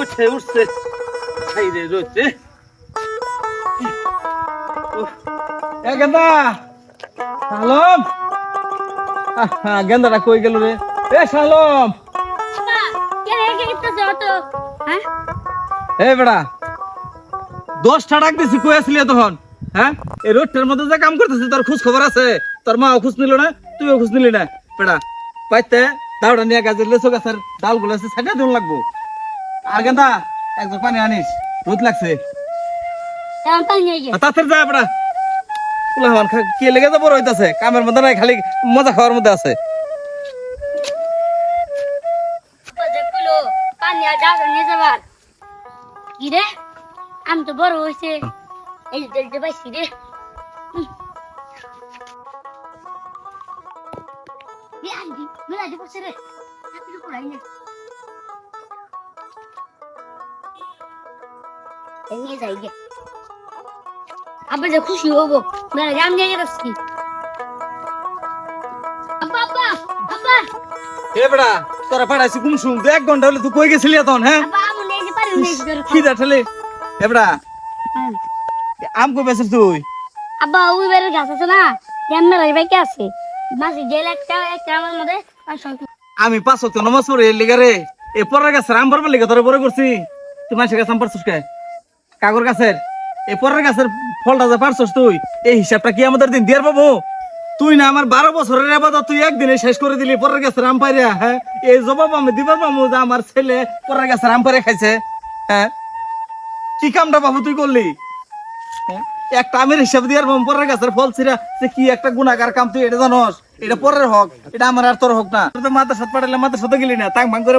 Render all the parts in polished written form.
উঠছে উঠছে খাই রে রোছে এ গেন্দা সালম গেন্দাটা কই গেল রে এ সালম এ বেড়া 10টা ডাক দিছি কই আসলি তখন হ্যাঁ এই রোডটার মধ্যে যে কাম করতেছিস তোর খোঁজ খবর আছে তোর মাও খোঁজ নিল না তুইও খোঁজ নিলি না বেড়া পাইতে দাওড়া নিয়ে গাছের লেচু গাছের ডালগুলো আছে ছাটা দিন লাগবো আর গেন্দা একজন পানি আনিস রোদ লাগছে তাড়াতাড়ি যা বেড়া উলাহান কে লেগে তো বড় হইতাছে কামের মধ্যে নাই খালি মজা খাওয়ার মধ্যে আছে আমি তো বড় হয়েছে এই যে দেখতে পাইছি রে মেলাদি পড়ছে রে নিয়ে যাই গে আবার যে খুশি হবো মেলা জাম নিয়ে যাচ্ছি আব্বা আব্বা আব্বা এ বেড়া তোরা পাড়াইছি গুমসুম 1 ঘন্টা হলে তুই কই গেছিলি তখন হ্যাঁ আব্বা আমি নিয়ে পারি কি দাঠলে এ বেড়া আম কই বেছিস তুই আব্বা ওই বেরের গাছ আছে না কেমনে রাইবা কে আছে মাসি গেল একটা আমার মধ্যে আমি 5 ওয়াক্ত নামাজ পড়ি এর লিগা রে এ পরের গাছের আম পারবার লিগা তোরে বড় করছি তুই মানুষের কাছে আম পারছিস কে কাগর গাছের এই পরের গাছের ফলটা যে পারছিস তুই এই হিসাবটা কি আমাদের দিন দিয়ার পাবো তুই না আমার 12 বছরের আবাদত তুই একদিনে শেষ করে দিলি পরের গাছের আম পাইরা হ্যাঁ এই জবাব আমি দিবার পাবো যে আমার ছেলে পরের গাছের আম পাইরা খাইছে হ্যাঁ কি কামটা বাবু তুই করলি হ্যাঁ একটা আমের হিসাব দিয়ার পাবো পরের গাছের ফল ছিড়া যে কি একটা গুনাহগার কাম তুই এটা জানোস এটা পরের হক এটা আমার আর তোর হক না তুই তো মাথার সাথে পাঠালে মাথার সাথে গেলি না তাক ভাঙ করে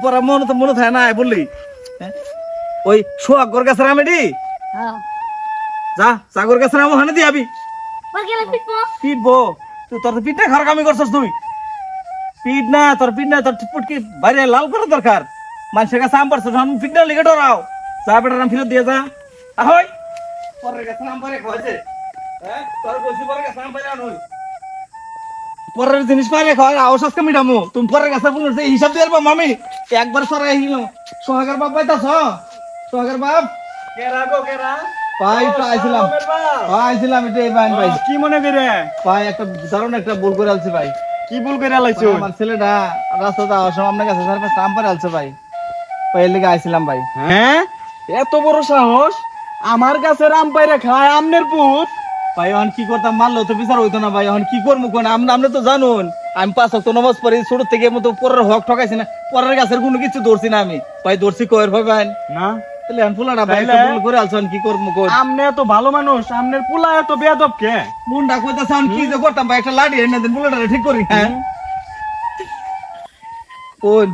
পরে মনে থাকে না বললি হ্যাঁ ওই সোহাগর গাছের আমেডি যা সাগর গাছের আম হানে দিয়াবি পিটবো তুই তোর পিঠটা খারাপ কামি করছস তুই পিট না তোর পুটকি বাইরে লাল করা দরকার মানুষের কাছে আম পারছস আমি পিট না লিগে ডরাও যা বেটার আম ফিরত দিয়ে যা আহই পরের গাছের আম পারে খাওয়াছে হ্যাঁ তোর বসি পরের গাছের আম পারে আনই পরের জিনিস পারে খাওয়া আওসাস কে মিটামু তুমি পরের গাছের বলছ এই হিসাব দিয়ে পাবো আমি একবার সরাই হিলো সোহাগের বাপ পাইতাছ সোহাগের বাপ কেরা গো কেরা পাই পাইছিলাম এটা এই বাইন ভাই কি মনে করে ভাই একটা দারুণ একটা ভুল করে আলছি ভাই কি ভুল করে আলাইছো আমার ছেলেটা রাস্তাতে আসার সময় আপনার কাছে স্যার কাম করে আলছে ভাই এর লিগে আইছিলাম ভাই হ্যাঁ এত বড় সাহস আমার কাছে আম পাইরে খায় আমনের পুত ভাই এখন কি করতাম মারলো তো বিচার হইতো না ভাই এখন কি করবো কোন আপনি তো জানুন আমি 5 ওয়াক্ত নামাজ পড়ি ছোট থেকে মতো পরের হক ঠকাইছি না পরের গাছের কোনো কিছু ধরছি না আমি ভাই ধরছি কয়ের ভাই ভাই না তাহলে এখন ফুলাটা ভাই ভুল করে আলছেন কি করবো কোন আমনে এত ভালো মানুষ আমনের পুলা এত বেয়াদব কে মুন্ডা কইতাছে আমি কি যে করতাম ভাই একটা লাঠি এনে দেন ফুলাটা ঠিক করি হ্যাঁ কোন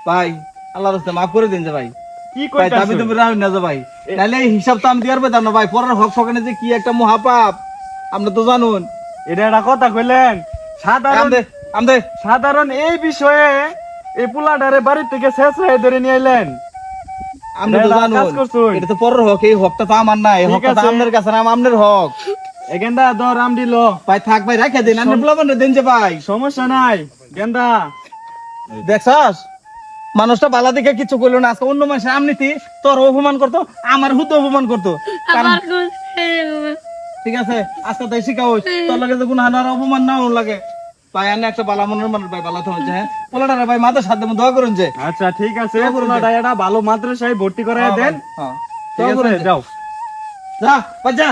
ভাই আল্লাহর রাস্তায় মাফ করে দিন যে ভাই কি ভাই কইতাছ দাবি তুমি রাখুন না যে ভাই নাহলে এই হিসাব তো আমি দিয়ার পেতাম না ভাই পরের হক ঠকানে যে কি একটা মহাপাপ আপনি তো জানুন এটা একটা কথা কইলেন আমদে সাধারণ এই বিষয়ে এই পুলাটারে বাড়ি থেকে শেষ হয়ে ধরে নিয়ে এলেন আপনি তো কাজ জানুন করছুন। এটা তো পরের হক এই হকটা তো আমার না এই ঠিক হকটা তো আছে। আপনার কাছে না আপনার হক এখানটা ধর আম দিল ভাই থাক ভাই রাখে দিন আপনি বলবেন দেন যে ভাই সমস্যা নাই গেন্দা দেখছস মানুষটা বালা দিকে কিছু কইলো না আজকে অন্য মানুষের আমনীতি তোর অপমান করতো আমার হুদ অপমান করতো কারণ ঠিক আছে আজকে তাই শিখাও তোর লাগে যে গুনাহ না অপমান না ওর লাগে ভাই আনে একটা বালা মনের মানুষ ভাই বালা তো হচ্ছে হ্যাঁ পোলাটারে ভাই মাথার সাথে দোয়া করুন যে আচ্ছা ঠিক আছে দোয়া করুন যে। পুলাটা এটা ভালো মাদ্রাসায় ভর্তি করায় দেন হ্যাঁ ঠিক আছে যাও যা বাজা